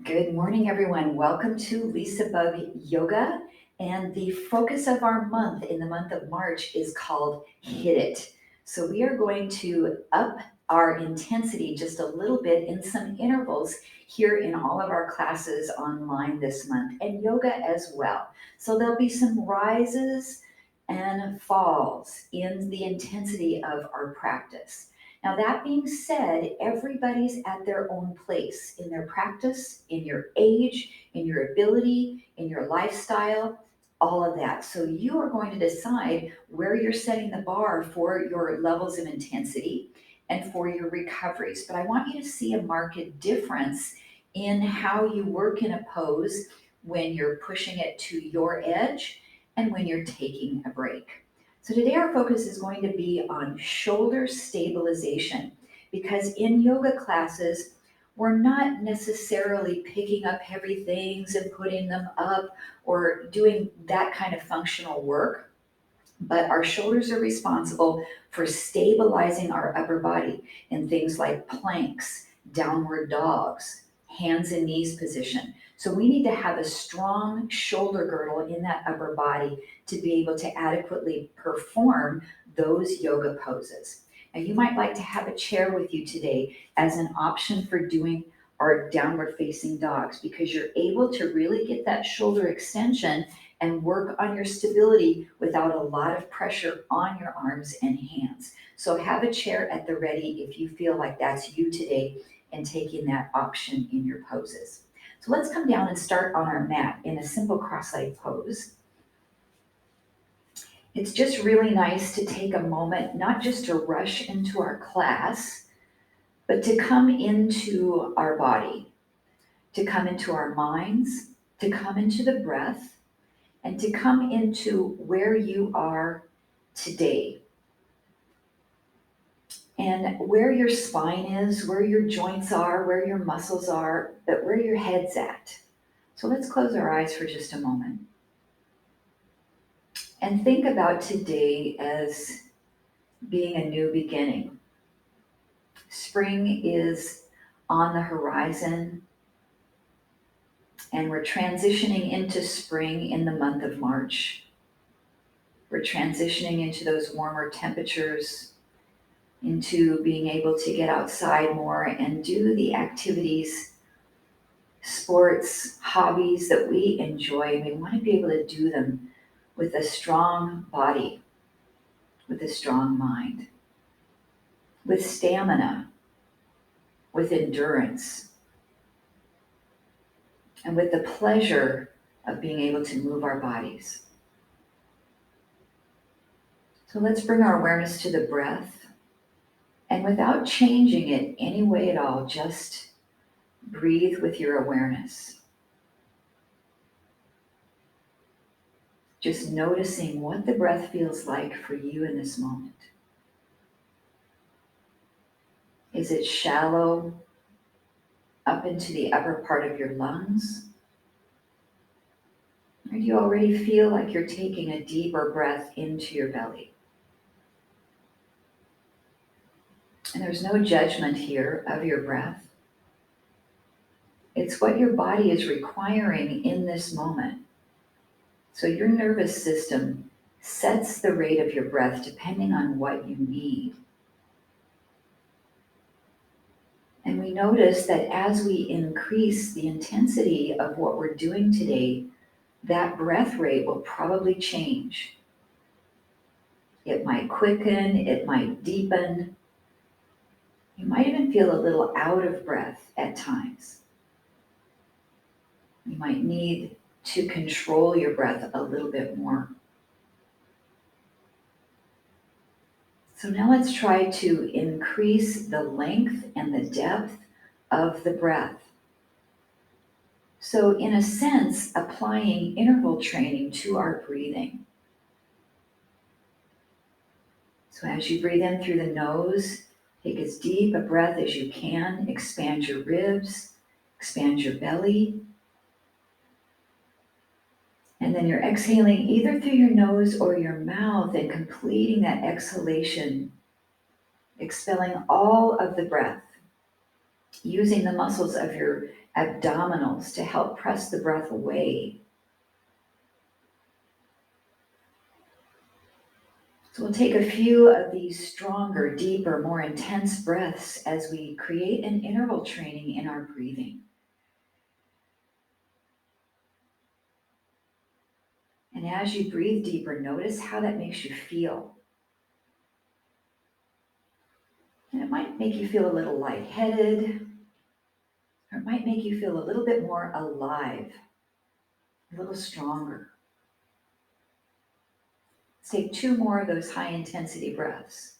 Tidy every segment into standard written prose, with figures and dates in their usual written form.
Good morning, everyone. Welcome to LisaBug Yoga. And the focus of our month in the month of March is called HIIT It. So we are going to up our intensity just a little bit in some intervals here in all of our classes online this month, and yoga as well. So there'll be some rises and falls in the intensity of our practice. Now, that being said, everybody's at their own place in their practice, in your age, in your ability, in your lifestyle, all of that. So, you are going to decide where you're setting the bar for your levels of intensity and for your recoveries. But I want you to see a marked difference in how you work in a pose when you're pushing it to your edge and when you're taking a break. So today our focus is going to be on shoulder stabilization, because in yoga classes, we're not necessarily picking up heavy things and putting them up or doing that kind of functional work, but our shoulders are responsible for stabilizing our upper body in things like planks, downward dogs, hands and knees position. So we need to have a strong shoulder girdle in that upper body to be able to adequately perform those yoga poses. Now, you might like to have a chair with you today as an option for doing our downward facing dogs, because you're able to really get that shoulder extension and work on your stability without a lot of pressure on your arms and hands. So have a chair at the ready if you feel like that's you today and taking that option in your poses. So let's come down and start on our mat in a simple cross-legged pose. It's just really nice to take a moment, not just to rush into our class, but to come into our body, to come into our minds, to come into the breath, and to come into where you are today and where your spine is, where your joints are, where your muscles are, but where your head's at. So let's close our eyes for just a moment and think about today as being a new beginning. Spring is on the horizon, and we're transitioning into spring in the month of March. We're transitioning into those warmer temperatures, into being able to get outside more and do the activities, sports, hobbies that we enjoy. We want to be able to do them with a strong body, with a strong mind, with stamina, with endurance, and with the pleasure of being able to move our bodies. So let's bring our awareness to the breath, and without changing it any way at all, just breathe with your awareness. Just noticing what the breath feels like for you in this moment. Is it shallow up into the upper part of your lungs? Or do you already feel like you're taking a deeper breath into your belly? And there's no judgment here of your breath. It's what your body is requiring in this moment. So your nervous system sets the rate of your breath depending on what you need. And we notice that as we increase the intensity of what we're doing today, that breath rate will probably change. It might quicken, it might deepen. You might even feel a little out of breath at times. You might need to control your breath a little bit more. So now let's try to increase the length and the depth of the breath. So in a sense, applying interval training to our breathing. So as you breathe in through the nose, take as deep a breath as you can, expand your ribs, expand your belly. And then you're exhaling either through your nose or your mouth and completing that exhalation, expelling all of the breath. using the muscles of your abdominals to help press the breath away. So we'll take a few of these stronger, deeper, more intense breaths as we create an interval training in our breathing. And as you breathe deeper, notice how that makes you feel. And it might make you feel a little lightheaded, or it might make you feel a little bit more alive, a little stronger. Let's take 2 more of those high intensity breaths.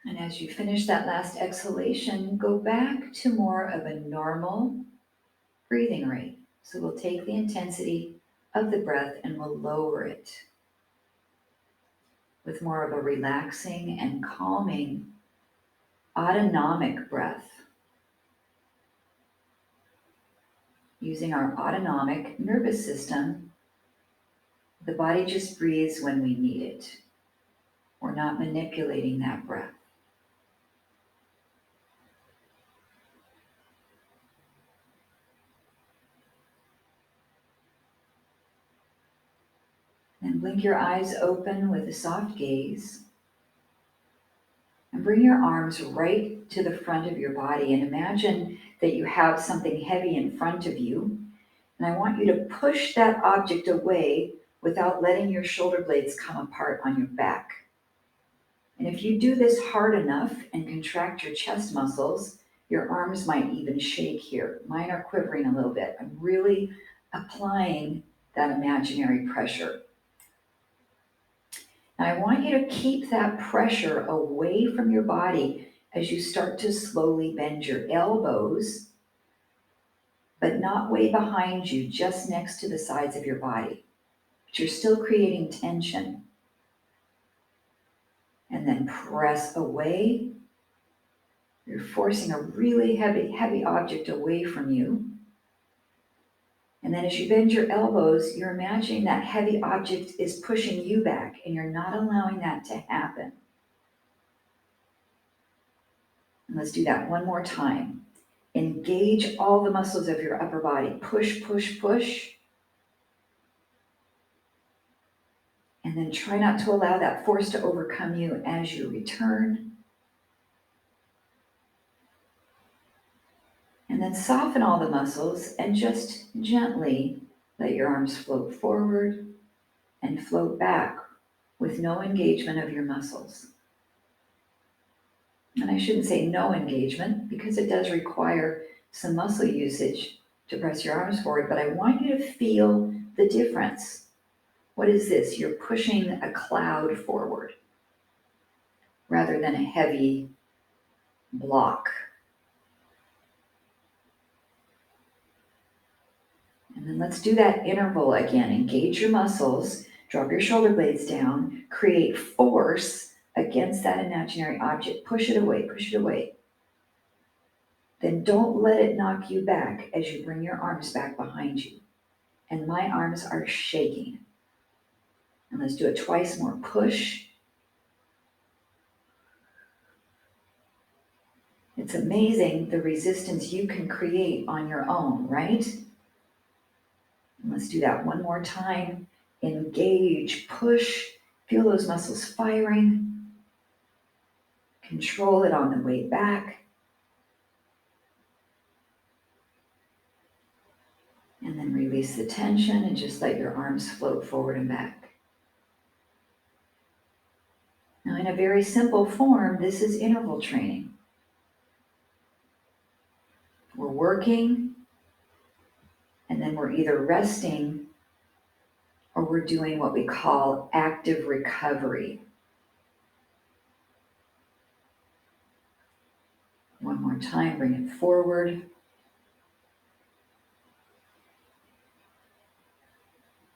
And as you finish that last exhalation, go back to more of a normal breathing rate. So we'll take the intensity of the breath and we'll lower it with more of a relaxing and calming autonomic breath. Using our autonomic nervous system, the body just breathes when we need it. We're not manipulating that breath. Then blink your eyes open with a soft gaze. And bring your arms right to the front of your body and imagine that you have something heavy in front of you. And I want you to push that object away without letting your shoulder blades come apart on your back. And if you do this hard enough and contract your chest muscles, your arms might even shake here. Mine are quivering a little bit. I'm really applying that imaginary pressure. And I want you to keep that pressure away from your body as you start to slowly bend your elbows, but not way behind you, just next to the sides of your body. But you're still creating tension. And then press away. You're forcing a really heavy object away from you. And then as you bend your elbows, you're imagining that heavy object is pushing you back, and you're not allowing that to happen. And let's do that one more time. Engage all the muscles of your upper body. Push, push, push. And then try not to allow that force to overcome you as you return. And then soften all the muscles and just gently let your arms float forward and float back with no engagement of your muscles. And I shouldn't say no engagement because it does require some muscle usage to press your arms forward, but I want you to feel the difference. What is this? You're pushing a cloud forward rather than a heavy block. And then let's do that interval again. Engage your muscles, drop your shoulder blades down, create force against that imaginary object. Push it away, push it away. Then don't let it knock you back as you bring your arms back behind you. And my arms are shaking. And let's do it twice more. Push. It's amazing the resistance you can create on your own, right? And let's do that one more time. Engage, push, feel those muscles firing. Control it on the way back. And then release the tension and just let your arms float forward and back. Now, in a very simple form, this is interval training. We're working, and then we're either resting or we're doing what we call active recovery. One more time, bring it forward.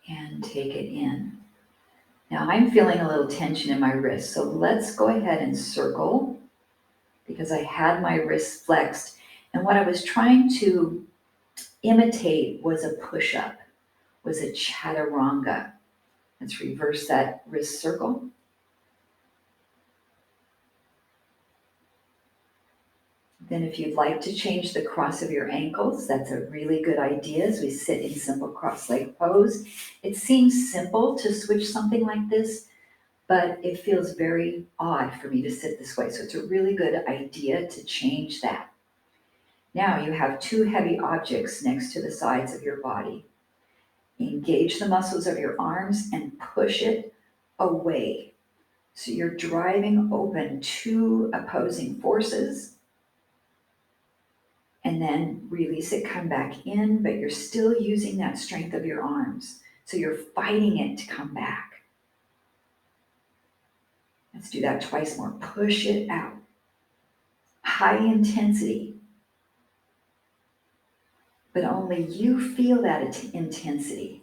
And take it in. Now I'm feeling a little tension in my wrist, so let's go ahead and circle because I had my wrists flexed. And what I was trying to imitate was a push-up, was a chaturanga. Let's reverse that wrist circle. Then if you'd like to change the cross of your ankles, that's a really good idea as we sit in simple cross-leg pose. It seems simple to switch something like this, but it feels very odd for me to sit this way. So it's a really good idea to change that. Now you have two heavy objects next to the sides of your body. Engage the muscles of your arms and push it away. So you're driving open two opposing forces, and then release it, come back in, but you're still using that strength of your arms. So you're fighting it to come back. Let's do that twice more. Push it out. High intensity, but only you feel that intensity.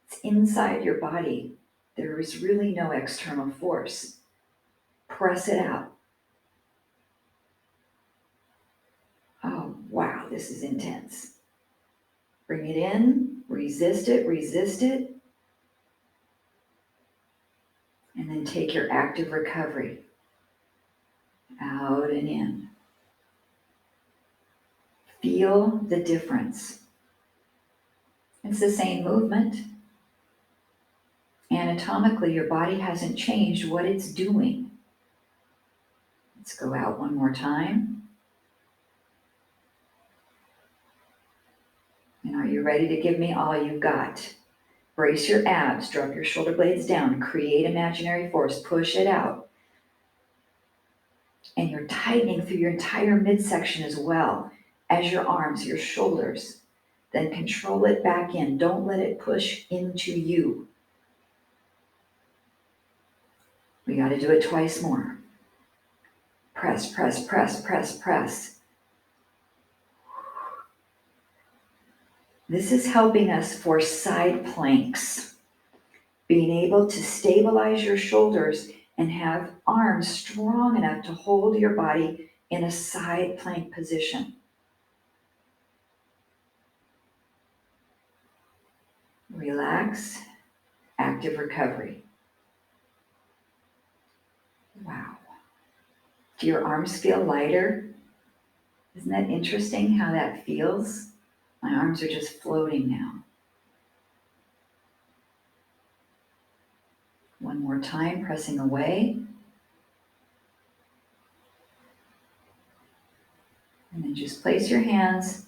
It's inside your body. There is really no external force. Press it out. Oh, wow, this is intense. Bring it in, resist it, and then take your active recovery. Out and in. Feel the difference. It's the same movement. Anatomically, your body hasn't changed what it's doing. Let's go out one more time. And are you ready to give me all you've got? Brace your abs, drop your shoulder blades down, create imaginary force, push it out. And you're tightening through your entire midsection as well as your arms, your shoulders. Then control it back in. Don't let it push into you. We got to do it twice more. Press, press, press, press, press. This is helping us for side planks. Being able to stabilize your shoulders and have arms strong enough to hold your body in a side plank position. Relax, active recovery. Wow. Do your arms feel lighter? Isn't that interesting how that feels? My arms are just floating now. One more time, pressing away. And then just place your hands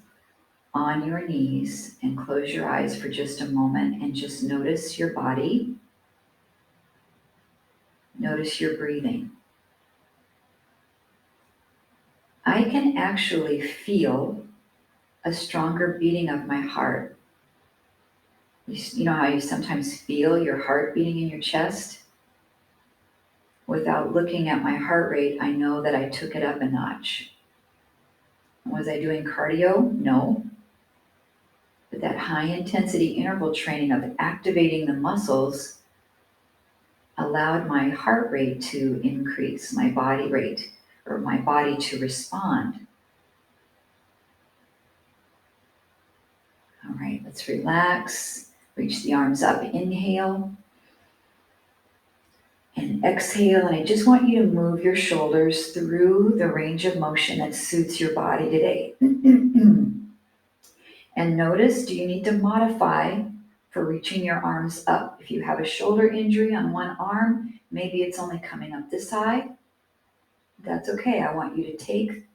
on your knees and close your eyes for just a moment and just notice your body. Notice your breathing. I can actually feel a stronger beating of my heart. You know how you sometimes feel your heart beating in your chest? Without looking at my heart rate, I know that I took it up a notch. Was I doing cardio? No. But that high intensity interval training of activating the muscles allowed my heart rate to increase, my body rate, or my body to respond. All right, let's relax. Reach the arms up. Inhale. And exhale. And I just want you to move your shoulders through the range of motion that suits your body today. And notice, do you need to modify for reaching your arms up? If you have a shoulder injury on one arm, maybe it's only coming up this high. That's okay. I want you to take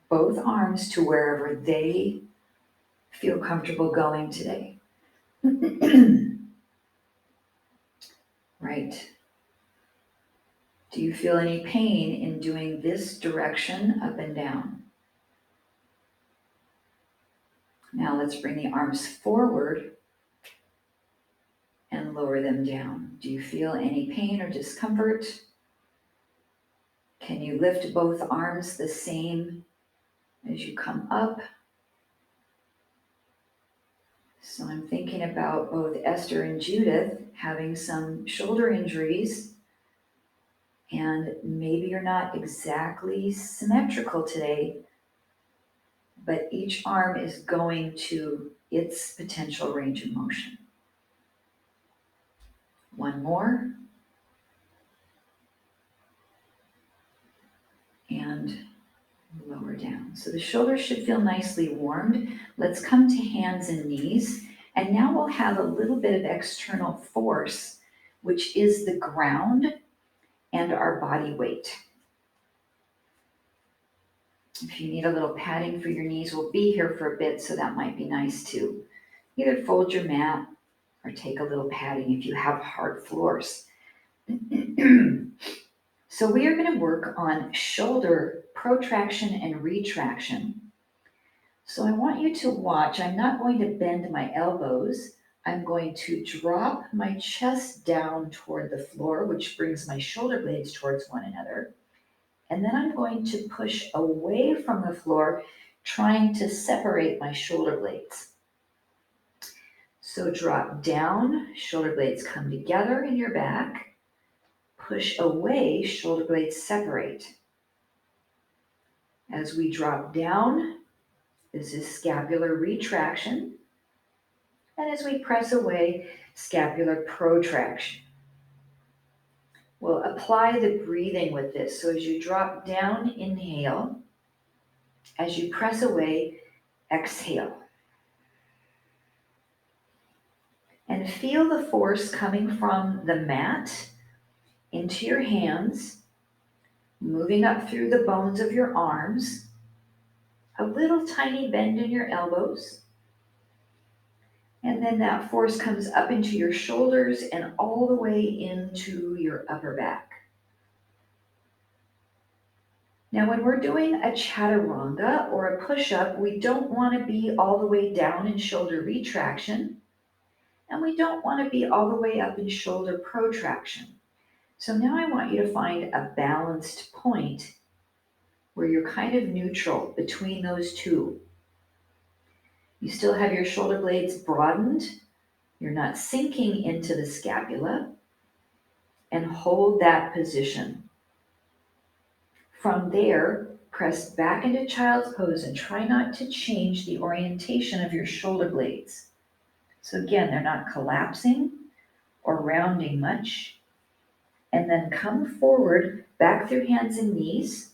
both arms to wherever they feel comfortable going today. Right. Do you feel any pain in doing this direction up and down? Now let's bring the arms forward and lower them down. Do you feel any pain or discomfort? Can you lift both arms the same as you come up? So I'm thinking about both Esther and Judith having some shoulder injuries, and maybe you're not exactly symmetrical today, but each arm is going to its potential range of motion. One more. And lower down. So the shoulders should feel nicely warmed. Let's come to hands and knees. And now we'll have a little bit of external force, which is the ground and our body weight. If you need a little padding for your knees, we'll be here for a bit, so that might be nice too. Either fold your mat or take a little padding if you have hard floors. So we are going to work on shoulder protraction and retraction. So I want you to watch. I'm not going to bend my elbows. I'm going to drop my chest down toward the floor, which brings my shoulder blades towards one another. And then I'm going to push away from the floor, trying to separate my shoulder blades. So drop down, shoulder blades come together in your back. Push away, shoulder blades separate. As we drop down, this is scapular retraction. And as we press away, scapular protraction. We'll apply the breathing with this. So as you drop down, inhale. As you press away, exhale. And feel the force coming from the mat into your hands, moving up through the bones of your arms, a little tiny bend in your elbows, and then that force comes up into your shoulders and all the way into your upper back. Now, when we're doing a chaturanga or a push-up, we don't want to be all the way down in shoulder retraction, and we don't want to be all the way up in shoulder protraction. So now I want you to find a balanced point where you're kind of neutral between those two. You still have your shoulder blades broadened. You're not sinking into the scapula. And hold that position. From there, press back into child's pose and try not to change the orientation of your shoulder blades. So again, they're not collapsing or rounding much. And then come forward, back through hands and knees,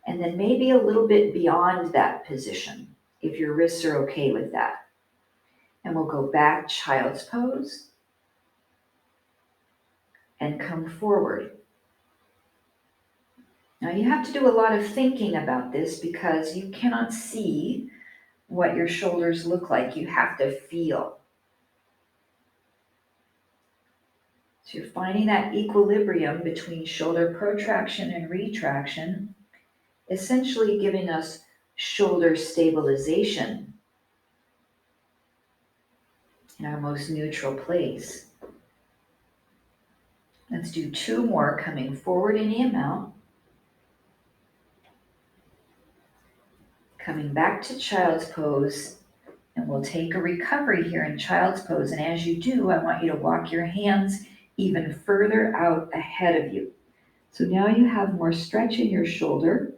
and then maybe a little bit beyond that position, if your wrists are okay with that. And we'll go back, child's pose, and come forward. Now you have to do a lot of thinking about this because you cannot see what your shoulders look like. You have to feel. So you're finding that equilibrium between shoulder protraction and retraction, essentially giving us shoulder stabilization in our most neutral place. Let's do two more, coming forward any amount. Coming back to child's pose, and we'll take a recovery here in child's pose. And as you do, I want you to walk your hands even further out ahead of you. So now you have more stretch in your shoulder.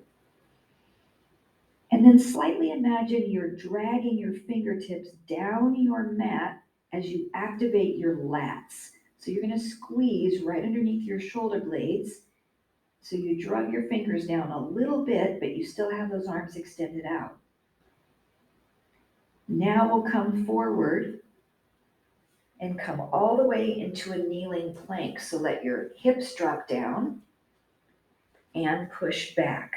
And then slightly imagine you're dragging your fingertips down your mat as you activate your lats. So you're going to squeeze right underneath your shoulder blades. So you drug your fingers down a little bit, but you still have those arms extended out. Now we'll come forward and come all the way into a kneeling plank. So let your hips drop down and push back.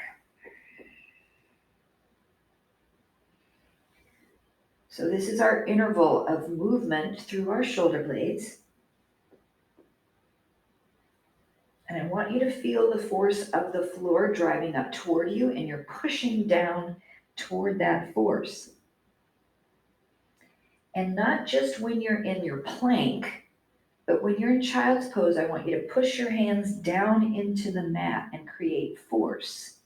So this is our interval of movement through our shoulder blades. And I want you to feel the force of the floor driving up toward you, and you're pushing down toward that force. And not just when you're in your plank, but when you're in child's pose, I want you to push your hands down into the mat and create force.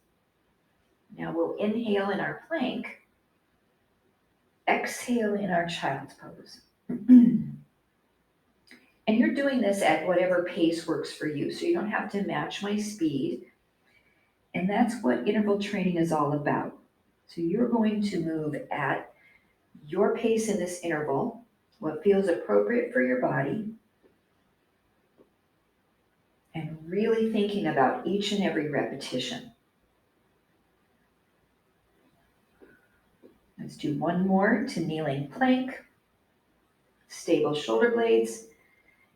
Now we'll inhale in our plank, exhale in our child's pose. And you're doing this at whatever pace works for you, so you don't have to match my speed. And that's what interval training is all about. So you're going to move at your pace in this interval, what feels appropriate for your body, and really thinking about each and every repetition. Let's do one more to kneeling plank, stable shoulder blades,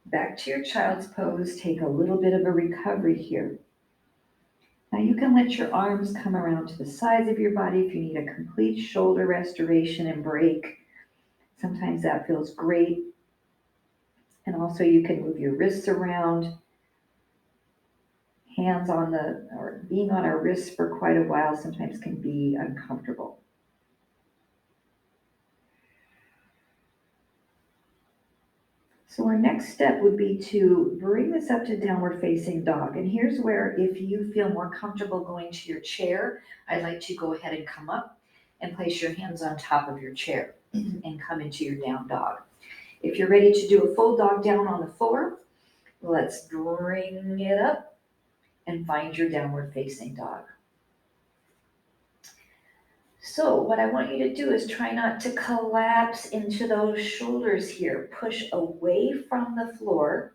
back to your child's pose. Take a little bit of a recovery here. Now you can let your arms come around to the sides of your body if you need a complete shoulder restoration and break. Sometimes that feels great. And also you can move your wrists around, hands on or being on our wrists for quite a while sometimes can be uncomfortable. So our next step would be to bring this up to downward facing dog. And here's where, if you feel more comfortable going to your chair, I'd like to go ahead and come up and place your hands on top of your chair and come into your down dog. If you're ready to do a full dog down on the floor, let's bring it up and find your downward facing dog. So what I want you to do is try not to collapse into those shoulders here. Push away from the floor.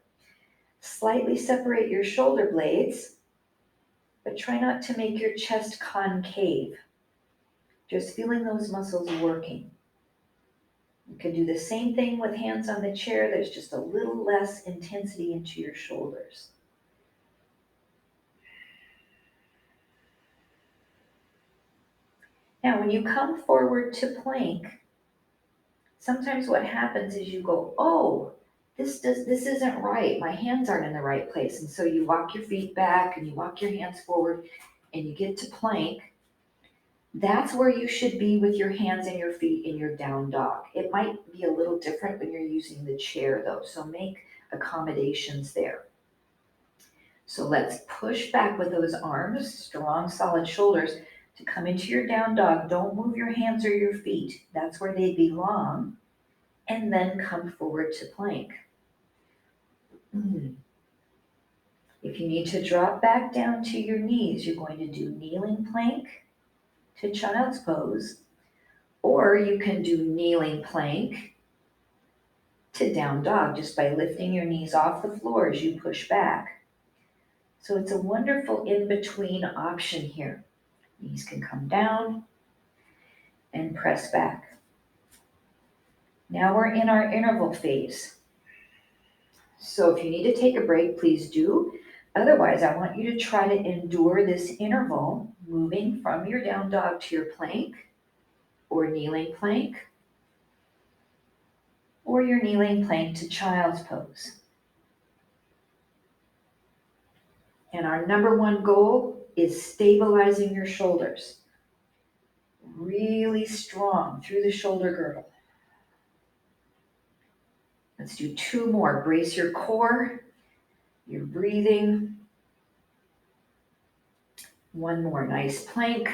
Slightly separate your shoulder blades, but try not to make your chest concave. Just feeling those muscles working. You can do the same thing with hands on the chair. There's just a little less intensity into your shoulders. Now, when you come forward to plank, sometimes what happens is you go, oh, this isn't right. My hands aren't in the right place. And so you walk your feet back and you walk your hands forward and you get to plank. That's where you should be with your hands and your feet in your down dog. It might be a little different when you're using the chair though, so make accommodations there. So let's push back with those arms, strong, solid shoulders to come into your down dog. Don't move your hands or your feet. That's where they belong. And then come forward to plank. If you need to drop back down to your knees, you're going to do kneeling plank to child's pose, or you can do kneeling plank to down dog just by lifting your knees off the floor as you push back. So it's a wonderful in-between option here. Knees can come down and press back. Now we're in our interval phase. So if you need to take a break, please do. Otherwise, I want you to try to endure this interval, moving from your down dog to your plank, or kneeling plank, or your kneeling plank to child's pose. And our number one goal is stabilizing your shoulders. Really strong through the shoulder girdle. Let's do two more. Brace your core, your breathing. One more, nice plank.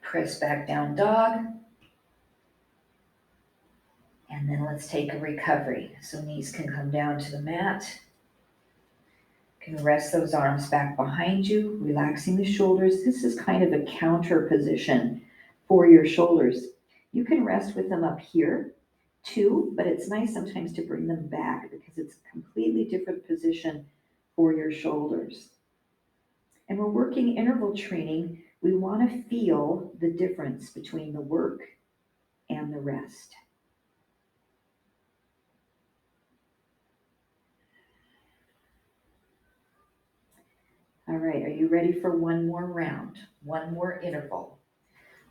Press back down dog. And then let's take a recovery. So knees can come down to the mat. You can rest those arms back behind you, relaxing the shoulders. This is kind of a counter position for your shoulders. You can rest with them up here too, but it's nice sometimes to bring them back because it's a completely different position for your shoulders. And we're working interval training. We want to feel the difference between the work and the rest. All right, are you ready for one more round? One more interval.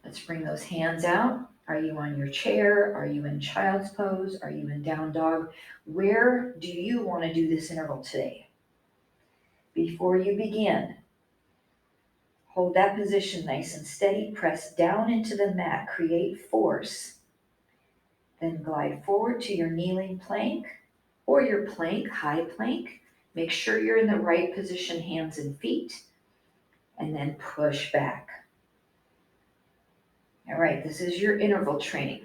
Let's bring those hands out. Are you on your chair? Are you in child's pose? Are you in down dog? Where do you want to do this interval today? Before you begin, hold that position nice and steady. Press down into the mat. Create force. Then glide forward to your kneeling plank or your plank, high plank. Make sure you're in the right position, hands and feet. And then push back. All right, this is your interval training.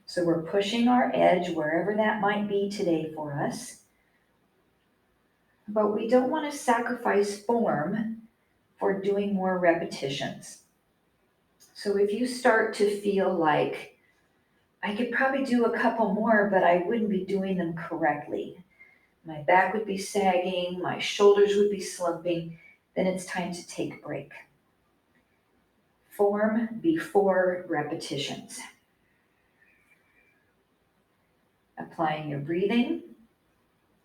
So we're pushing our edge wherever that might be today for us. But we don't want to sacrifice form for doing more repetitions. So if you start to feel like, I could probably do a couple more, but I wouldn't be doing them correctly, my back would be sagging, my shoulders would be slumping, then it's time to take a break. Form before repetitions. Applying your breathing.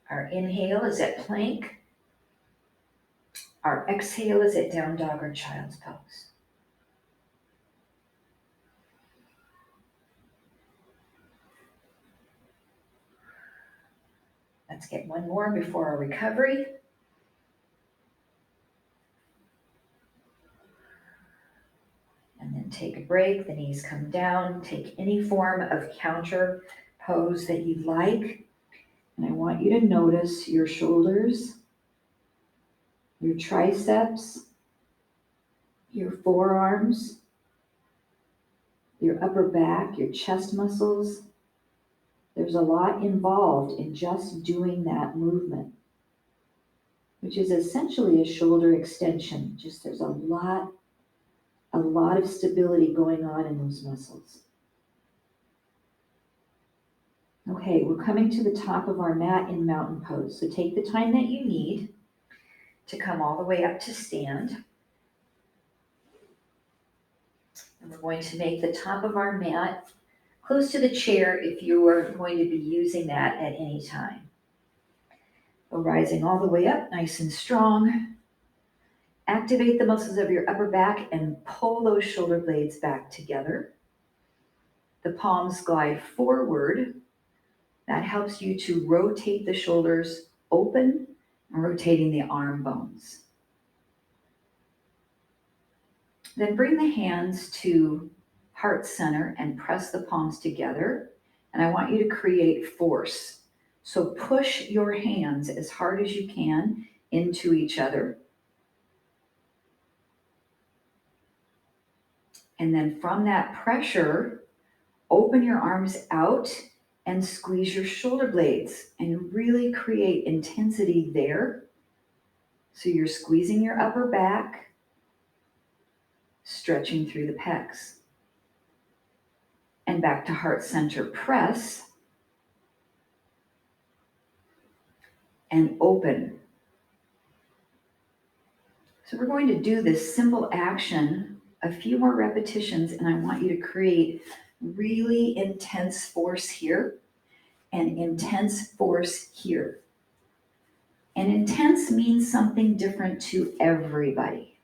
Our inhale is at plank. Our exhale is at down dog or child's pose. Let's get one more before our recovery. And then take a break, the knees come down, take any form of counter pose that you like. And I want you to notice your shoulders, your triceps, your forearms, your upper back, your chest muscles. There's a lot involved in just doing that movement, which is essentially a shoulder extension. Just there's a lot of stability going on in those muscles. Okay, we're coming to the top of our mat in mountain pose. So take the time that you need to come all the way up to stand. And we're going to make the top of our mat close to the chair if you are going to be using that at any time. So rising all the way up, nice and strong. Activate the muscles of your upper back and pull those shoulder blades back together. The palms glide forward. That helps you to rotate the shoulders open and rotating the arm bones. Then bring the hands to heart center and press the palms together. And I want you to create force. So push your hands as hard as you can into each other. And then from that pressure, open your arms out and squeeze your shoulder blades and really create intensity there. So you're squeezing your upper back, stretching through the pecs. And back to heart center, press and open. So we're going to do this simple action a few more repetitions, and I want you to create really intense force here and intense force here. And intense means something different to everybody.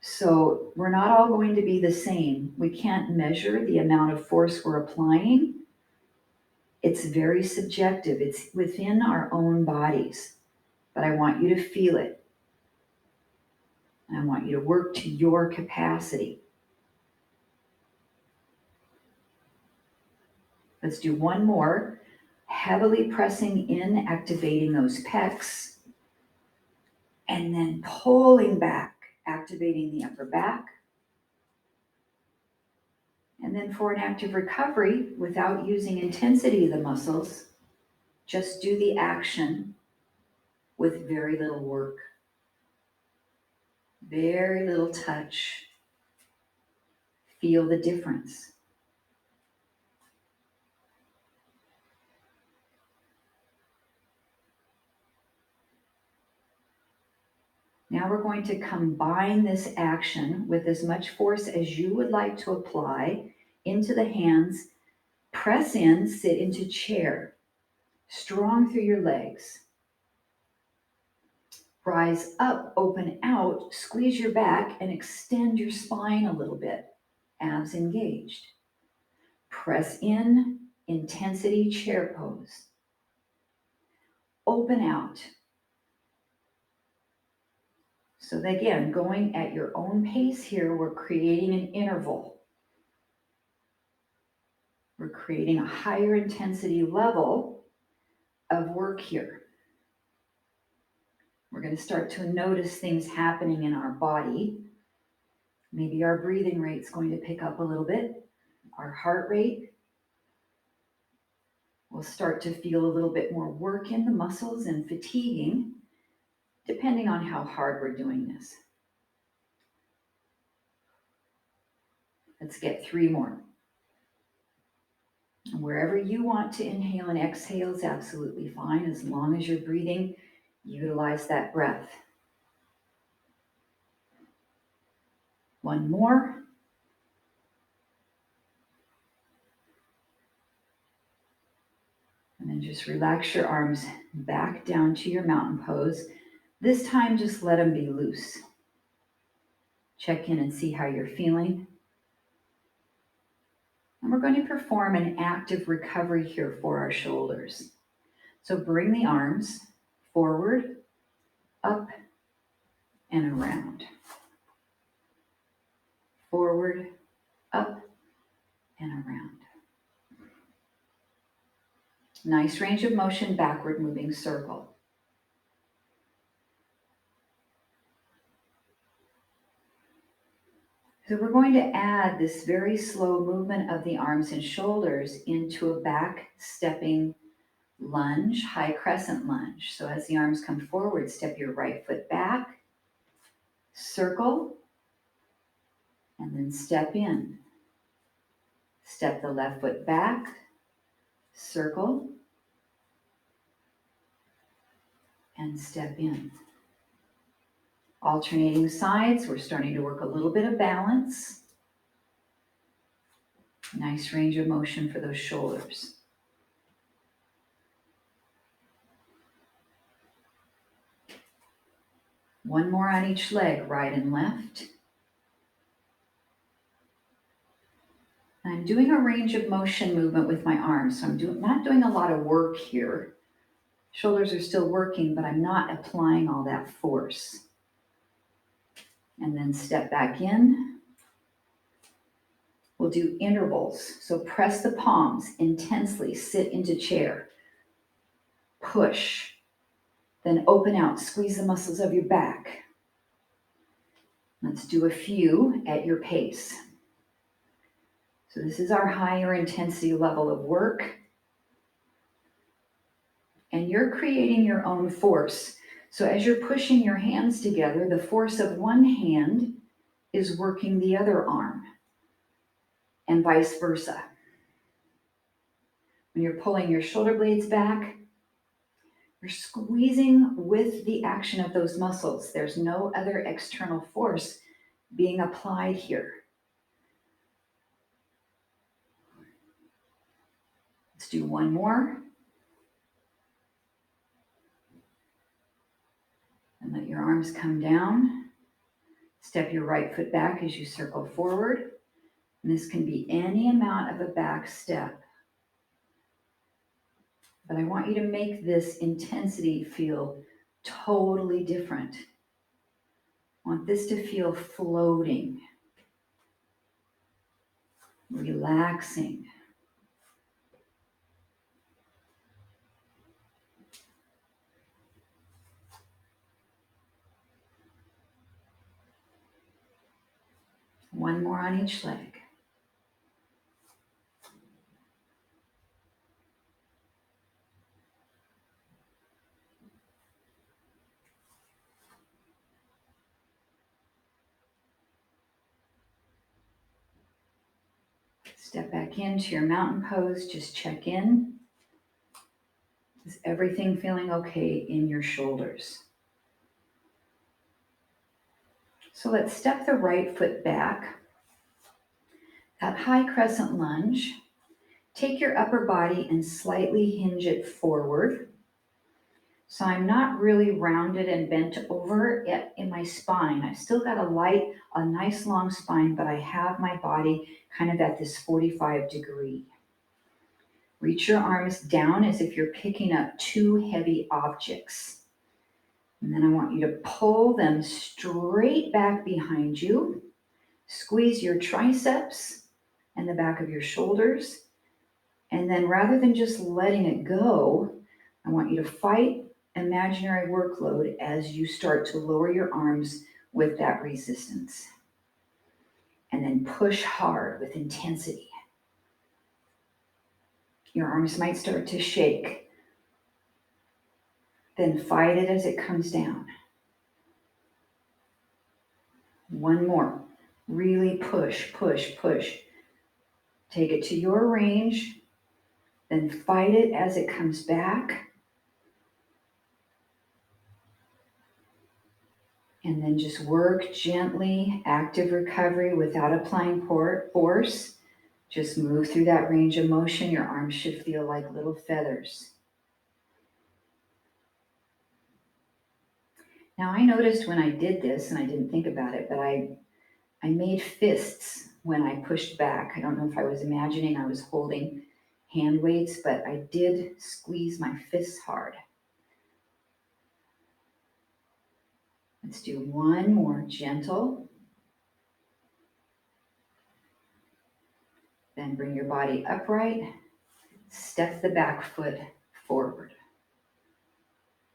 So we're not all going to be the same. We can't measure the amount of force we're applying. It's very subjective. It's within our own bodies. But I want you to feel it. And I want you to work to your capacity. Let's do one more. Heavily pressing in, activating those pecs. And then pulling back, activating the upper back. And then for an active recovery, without using intensity of the muscles, just do the action with very little work, very little touch. Feel the difference. Now we're going to combine this action with as much force as you would like to apply into the hands. Press in, sit into chair, strong through your legs. Rise up, open out, squeeze your back and extend your spine a little bit, abs engaged. Press in, intensity chair pose. Open out. So again, going at your own pace here, we're creating an interval. We're creating a higher intensity level of work here. We're going to start to notice things happening in our body. Maybe our breathing rate's going to pick up a little bit. Our heart rate. We'll start to feel a little bit more work in the muscles and fatiguing. depending on how hard we're doing this. Let's get 3 more. And wherever you want to inhale and exhale is absolutely fine, as long as you're breathing, utilize that breath. 1 more. And then just relax your arms back down to your mountain pose. This time, just let them be loose. Check in and see how you're feeling. And we're going to perform an active recovery here for our shoulders. So bring the arms forward, up, and around. Forward, up, and around. Nice range of motion, backward moving circle. So we're going to add this very slow movement of the arms and shoulders into a back stepping lunge, high crescent lunge. So as the arms come forward, step your right foot back, circle, and then step in. Step the left foot back, circle, and step in. Alternating sides, we're starting to work a little bit of balance. Nice range of motion for those shoulders. One more on each leg, right and left. I'm doing a range of motion movement with my arms, so I'm not doing a lot of work here. Shoulders are still working, but I'm not applying all that force. And then step back in. We'll do intervals. So press the palms intensely, sit into chair. Push. Then open out, squeeze the muscles of your back. Let's do a few at your pace. So this is our higher intensity level of work. And you're creating your own force. So as you're pushing your hands together, the force of one hand is working the other arm, and vice versa. When you're pulling your shoulder blades back, you're squeezing with the action of those muscles. There's no other external force being applied here. Let's do one more. And let your arms come down. Step your right foot back as you circle forward. And this can be any amount of a back step. But I want you to make this intensity feel totally different. I want this to feel floating, relaxing. One more on each leg. Step back into your mountain pose. Just check in. Is everything feeling okay in your shoulders? So let's step the right foot back. That high crescent lunge. Take your upper body and slightly hinge it forward. So I'm not really rounded and bent over in my spine. I've still got a nice long spine, but I have my body kind of at this 45 degree. Reach your arms down as if you're picking up 2 heavy objects. And then I want you to pull them straight back behind you. Squeeze your triceps and the back of your shoulders. And then rather than just letting it go, I want you to fight imaginary workload as you start to lower your arms with that resistance. And then push hard with intensity. Your arms might start to shake. Then fight it as it comes down. One more. Really push, push, push. Take it to your range, then fight it as it comes back. And then just work gently, active recovery without applying force. Just move through that range of motion. Your arms should feel like little feathers. Now I noticed when I did this, and I didn't think about it, but I made fists when I pushed back. I don't know if I was imagining I was holding hand weights, but I did squeeze my fists hard. Let's do one more gentle. Then bring your body upright. Step the back foot forward.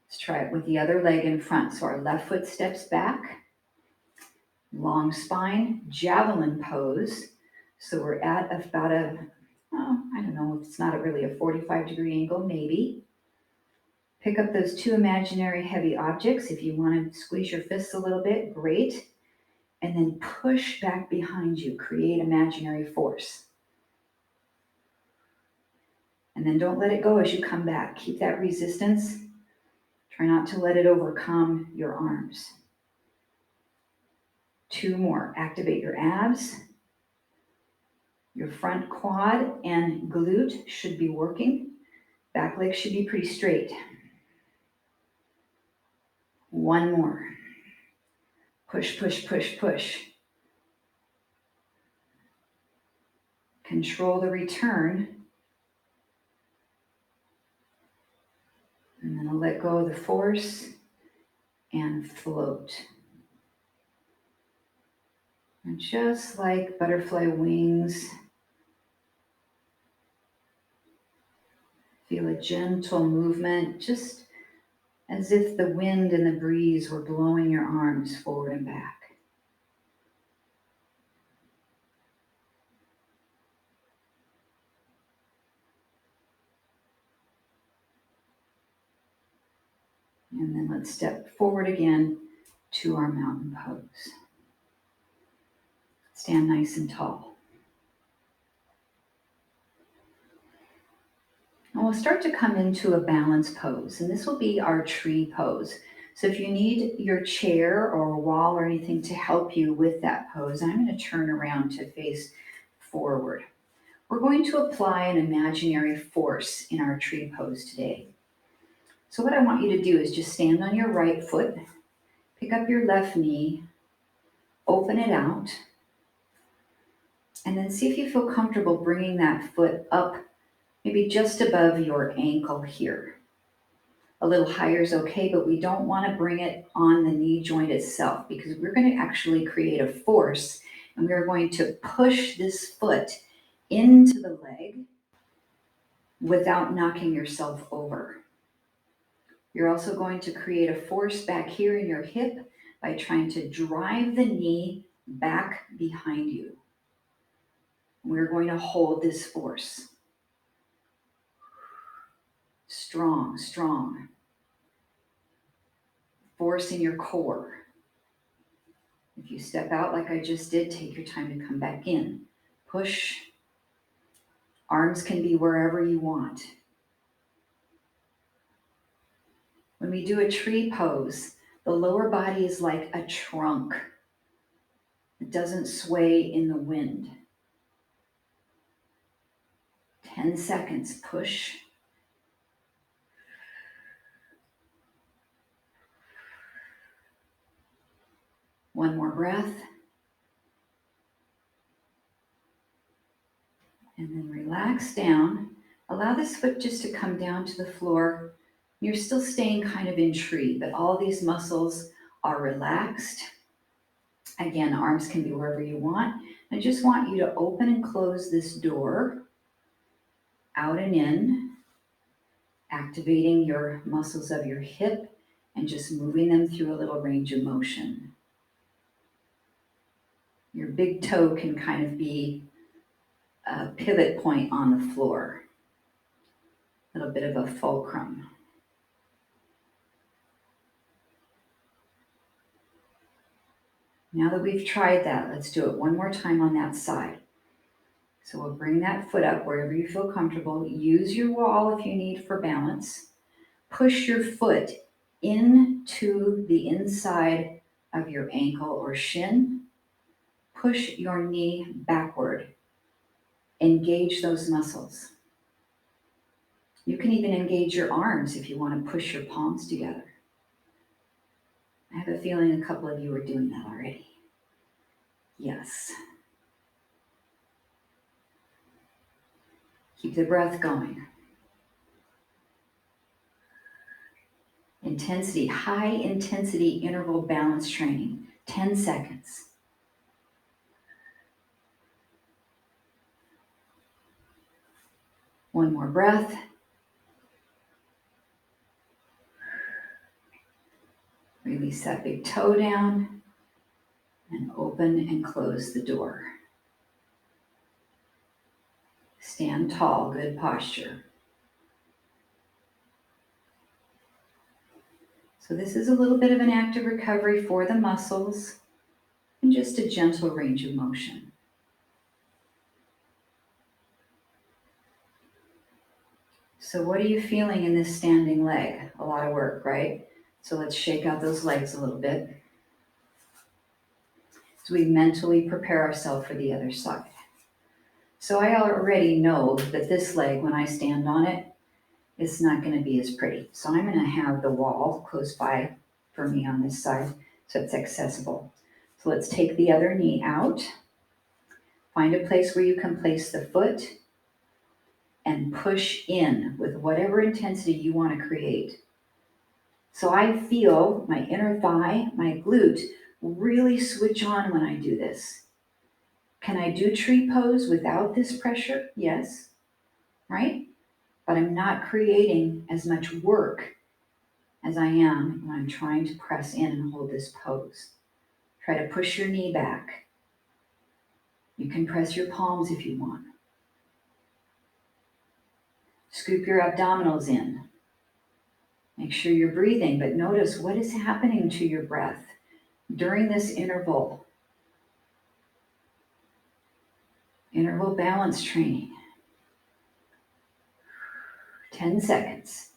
Let's try it with the other leg in front. So our left foot steps back. Long spine, javelin pose. So we're at about I don't know, if it's not really a 45-degree angle, maybe. Pick up those two imaginary heavy objects. If you want to squeeze your fists a little bit, great. And then push back behind you. Create imaginary force. And then don't let it go as you come back. Keep that resistance. Try not to let it overcome your arms. Two more. Activate your abs. Your front quad and glute should be working. Back leg should be pretty straight. One more. Push, push, push, push. Control the return. And then I'll let go of the force and float. And just like butterfly wings, feel a gentle movement, just as if the wind and the breeze were blowing your arms forward and back. And then let's step forward again to our mountain pose. Stand nice and tall. And we'll start to come into a balance pose, and this will be our tree pose. So if you need your chair or a wall or anything to help you with that pose, I'm going to turn around to face forward. We're going to apply an imaginary force in our tree pose today. So what I want you to do is just stand on your right foot, pick up your left knee, open it out, and then see if you feel comfortable bringing that foot up, maybe just above your ankle here. A little higher is okay, but we don't want to bring it on the knee joint itself because we're going to actually create a force and we're going to push this foot into the leg without knocking yourself over. You're also going to create a force back here in your hip by trying to drive the knee back behind you. We're going to hold this force. Strong, strong. Force in your core. If you step out like I just did, take your time to come back in. Push. Arms can be wherever you want. When we do a tree pose, the lower body is like a trunk. It doesn't sway in the wind. 10 seconds, push. One more breath. And then relax down. Allow this foot just to come down to the floor. You're still staying kind of in tree, but all these muscles are relaxed. Again, arms can be wherever you want. I just want you to open and close this door, out and in, activating your muscles of your hip and just moving them through a little range of motion. Your big toe can kind of be a pivot point on the floor, a little bit of a fulcrum. Now that we've tried that, let's do it one more time on that side. So we'll bring that foot up wherever you feel comfortable. Use your wall if you need for balance. Push your foot into the inside of your ankle or shin. Push your knee backward. Engage those muscles. You can even engage your arms if you want to push your palms together. I have a feeling a couple of you are doing that already. Yes. Keep the breath going. Intensity, high intensity interval balance training, 10 seconds. One more breath. Release that big toe down and open and close the door. Stand tall, good posture. So this is a little bit of an active recovery for the muscles and just a gentle range of motion. So what are you feeling in this standing leg? A lot of work, right? So let's shake out those legs a little bit as we mentally prepare ourselves for the other side. So I already know that this leg, when I stand on it, it's not going to be as pretty. So I'm going to have the wall close by for me on this side so it's accessible. So let's take the other knee out. Find a place where you can place the foot and push in with whatever intensity you want to create. So I feel my inner thigh, my glute really switch on when I do this. Can I do tree pose without this pressure? Yes, right? But I'm not creating as much work as I am when I'm trying to press in and hold this pose. Try to push your knee back. You can press your palms if you want. Scoop your abdominals in. Make sure you're breathing, but notice what is happening to your breath during this interval. Interval balance training. 10 seconds.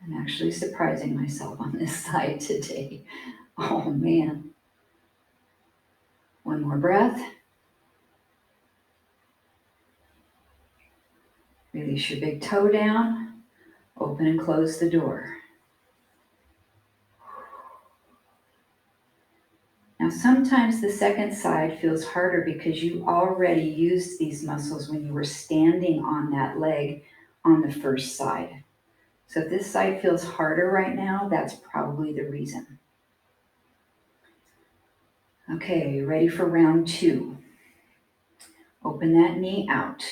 I'm actually surprising myself on this side today. Oh man. One more breath. Release your big toe down. Open and close the door. Now sometimes the second side feels harder because you already used these muscles when you were standing on that leg on the first side. So if this side feels harder right now, that's probably the reason. Okay, you ready for round 2? Open that knee out.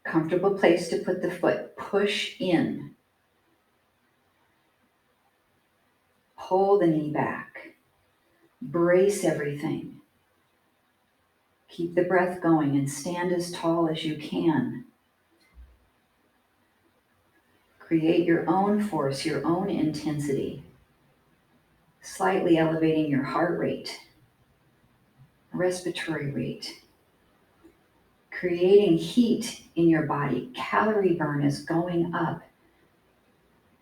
Comfortable place to put the foot. Push in. Pull the knee back. Brace everything. Keep the breath going and stand as tall as you can. Create your own force, your own intensity. Slightly elevating your heart rate, respiratory rate. Creating heat in your body. Calorie burn is going up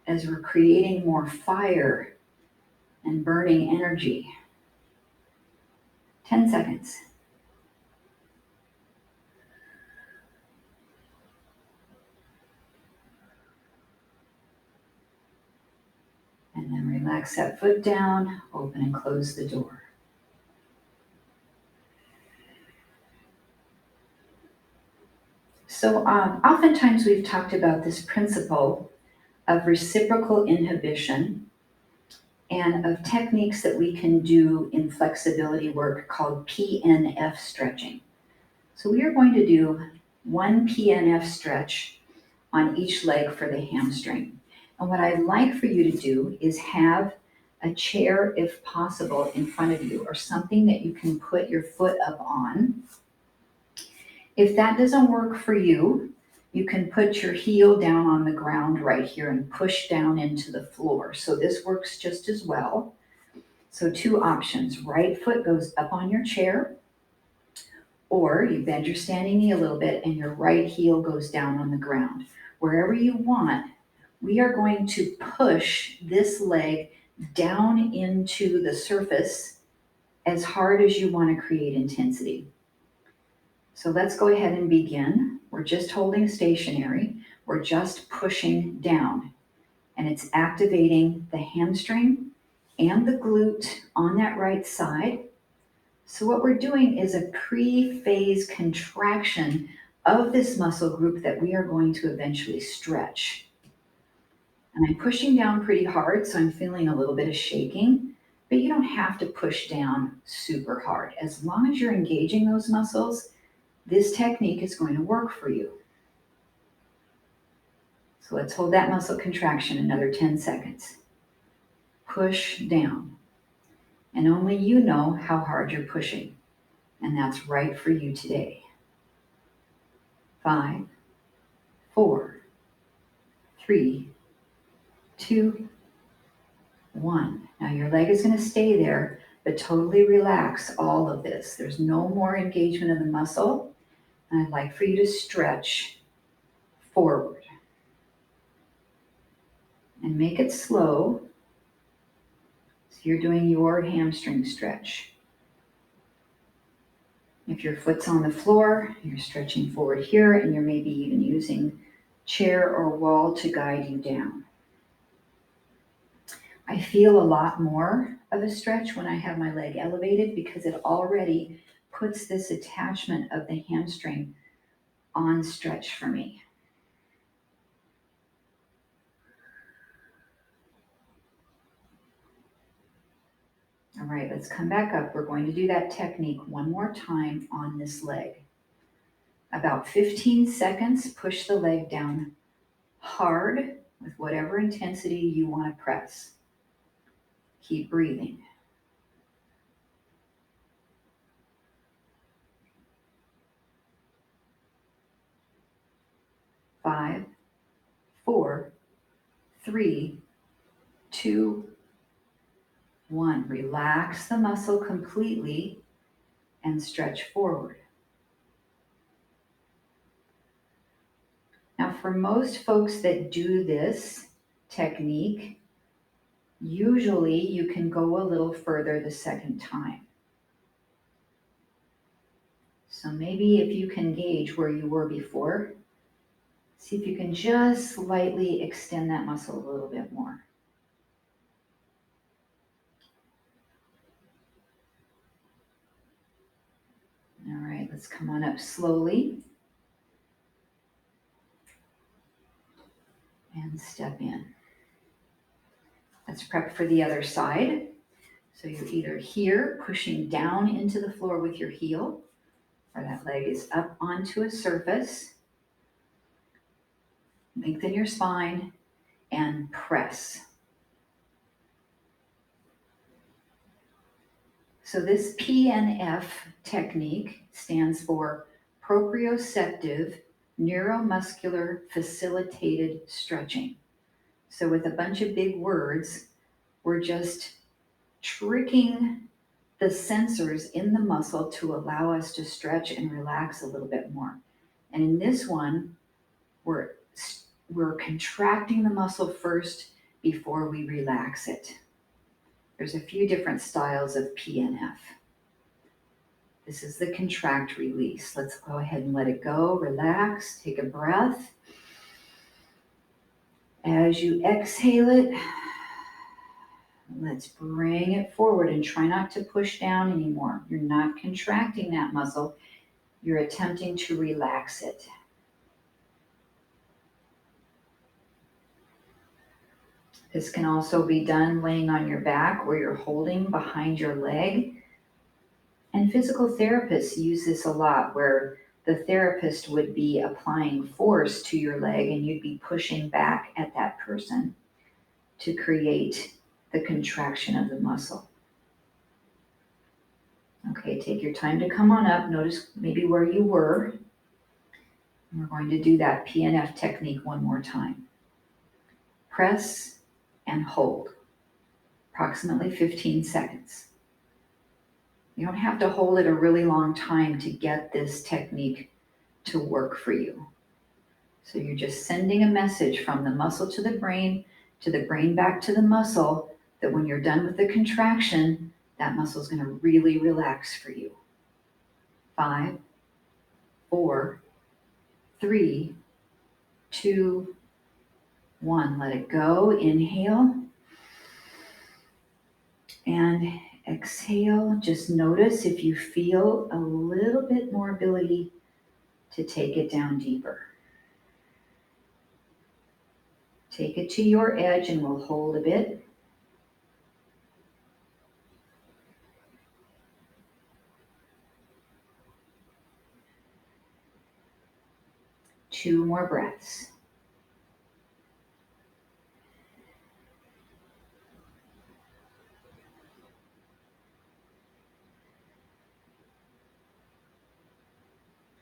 as we're creating more fire and burning energy. 10 seconds. And then relax that foot down, open and close the door. So oftentimes we've talked about this principle of reciprocal inhibition and of techniques that we can do in flexibility work called PNF stretching. So we are going to do one PNF stretch on each leg for the hamstring. And what I'd like for you to do is have a chair, if possible, in front of you or something that you can put your foot up on. If that doesn't work for you, you can put your heel down on the ground right here and push down into the floor. So this works just as well. So two options, right foot goes up on your chair, or you bend your standing knee a little bit and your right heel goes down on the ground. Wherever you want, we are going to push this leg down into the surface as hard as you want to create intensity. So let's go ahead and begin. We're just holding stationary. We're just pushing down, and it's activating the hamstring and the glute on that right side. So what we're doing is a pre-phase contraction of this muscle group that we are going to eventually stretch. And I'm pushing down pretty hard, so I'm feeling a little bit of shaking, but you don't have to push down super hard. As long as you're engaging those muscles, this technique is going to work for you. So let's hold that muscle contraction another 10 seconds. Push down. And only you know how hard you're pushing. And that's right for you today. 5, 4, 3, 2, 1. Now your leg is going to stay there, but totally relax all of this. There's no more engagement of the muscle. And I'd like for you to stretch forward. And make it slow. So you're doing your hamstring stretch. If your foot's on the floor, you're stretching forward here, and you're maybe even using chair or wall to guide you down. I feel a lot more of a stretch when I have my leg elevated because it already puts this attachment of the hamstring on stretch for me. All right, let's come back up. We're going to do that technique one more time on this leg. About 15 seconds, push the leg down hard with whatever intensity you want to press. Keep breathing. 5, 4, 3, 2, 1. Relax the muscle completely and stretch forward. Now, for most folks that do this technique, usually you can go a little further the second time. So maybe if you can gauge where you were before, see if you can just slightly extend that muscle a little bit more. All right, let's come on up slowly and step in. Let's prep for the other side. So you're either here pushing down into the floor with your heel, or that leg is up onto a surface. Lengthen your spine and press. So this PNF technique stands for proprioceptive neuromuscular facilitated stretching. So with a bunch of big words, we're just tricking the sensors in the muscle to allow us to stretch and relax a little bit more. And in this one, we're contracting the muscle first before we relax it. There's a few different styles of PNF. This is the contract release. Let's go ahead and let it go. Relax, take a breath. As you exhale it, let's bring it forward and try not to push down anymore. You're not contracting that muscle. You're attempting to relax it. This can also be done laying on your back where you're holding behind your leg. And physical therapists use this a lot, where the therapist would be applying force to your leg and you'd be pushing back at that person to create the contraction of the muscle. Okay, take your time to come on up. Notice maybe where you were. And we're going to do that PNF technique one more time. Press and hold. approximately 15 seconds. You don't have to hold it a really long time to get this technique to work for you. So you're just sending a message from the muscle to the brain back to the muscle, that when you're done with the contraction, that muscle is going to really relax for you. 5, 4, 3, 2, 1. Let it go. Inhale and exhale. Just notice if you feel a little bit more ability to take it down deeper. Take it to your edge and we'll hold a bit. Two more breaths.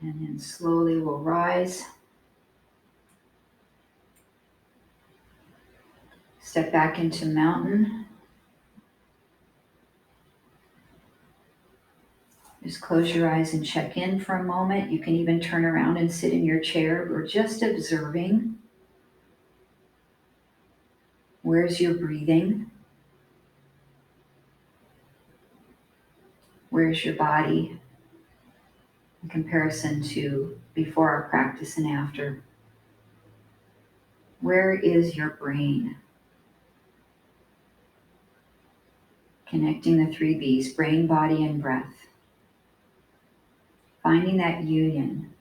And then slowly we'll rise. Step back into mountain. Just close your eyes and check in for a moment. You can even turn around and sit in your chair. We're just observing. Where's your breathing? Where's your body in comparison to before our practice and after? Where is your brain? Connecting the 3 B's, brain, body, and breath. Finding that union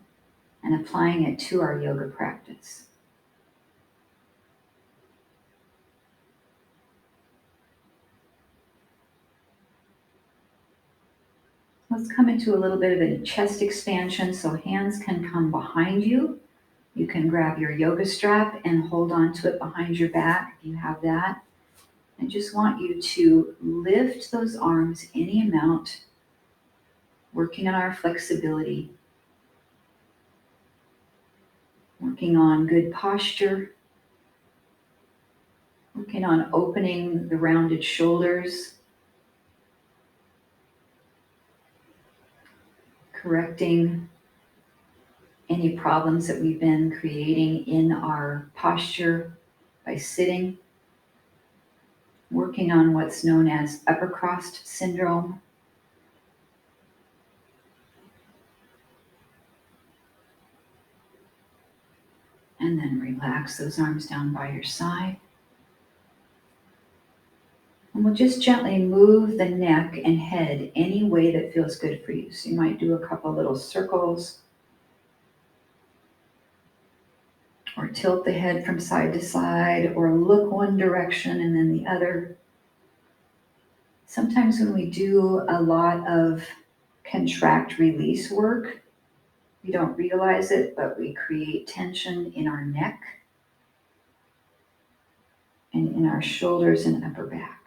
and applying it to our yoga practice. Let's come into a little bit of a chest expansion, so hands can come behind you. You can grab your yoga strap and hold on to it behind your back if you have that. I just want you to lift those arms any amount, working on our flexibility, working on good posture, working on opening the rounded shoulders, correcting any problems that we've been creating in our posture by sitting, working on what's known as upper cross syndrome. And then relax those arms down by your side. And we'll just gently move the neck and head any way that feels good for you. So you might do a couple little circles, or tilt the head from side to side, or look one direction and then the other. Sometimes when we do a lot of contract release work, we don't realize it, but we create tension in our neck and in our shoulders and upper back.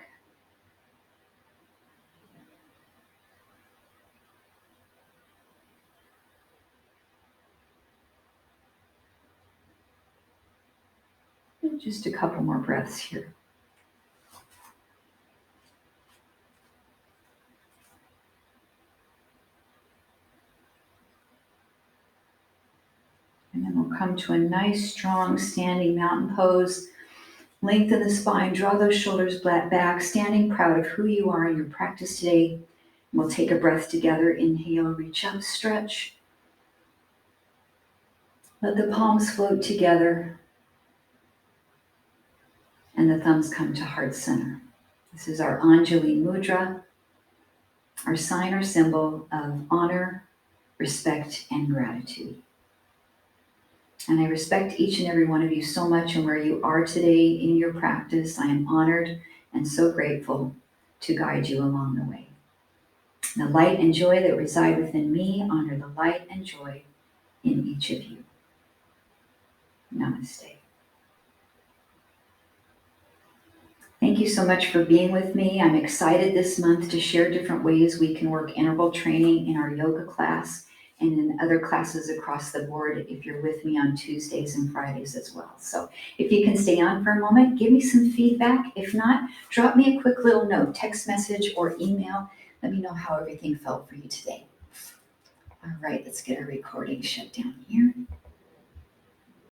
And just a couple more breaths here. And then we'll come to a nice, strong standing mountain pose. Lengthen the spine, draw those shoulders back, standing proud of who you are in your practice today. We'll take a breath together. Inhale, reach up, stretch. Let the palms float together and the thumbs come to heart center. This is our Anjali Mudra, our sign or symbol of honor, respect, and gratitude. And I respect each and every one of you so much, and where you are today in your practice, I am honored and so grateful to guide you along the way. The light and joy that reside within me honor the light and joy in each of you. Namaste. Thank you so much for being with me. I'm excited this month to share different ways we can work interval training in our yoga class. and in other classes across the board if you're with me on Tuesdays and Fridays as well. So if you can stay on for a moment, give me some feedback. If not, drop me a quick little note, text message or email. Let me know how everything felt for you today. All right, let's get our recording shut down here.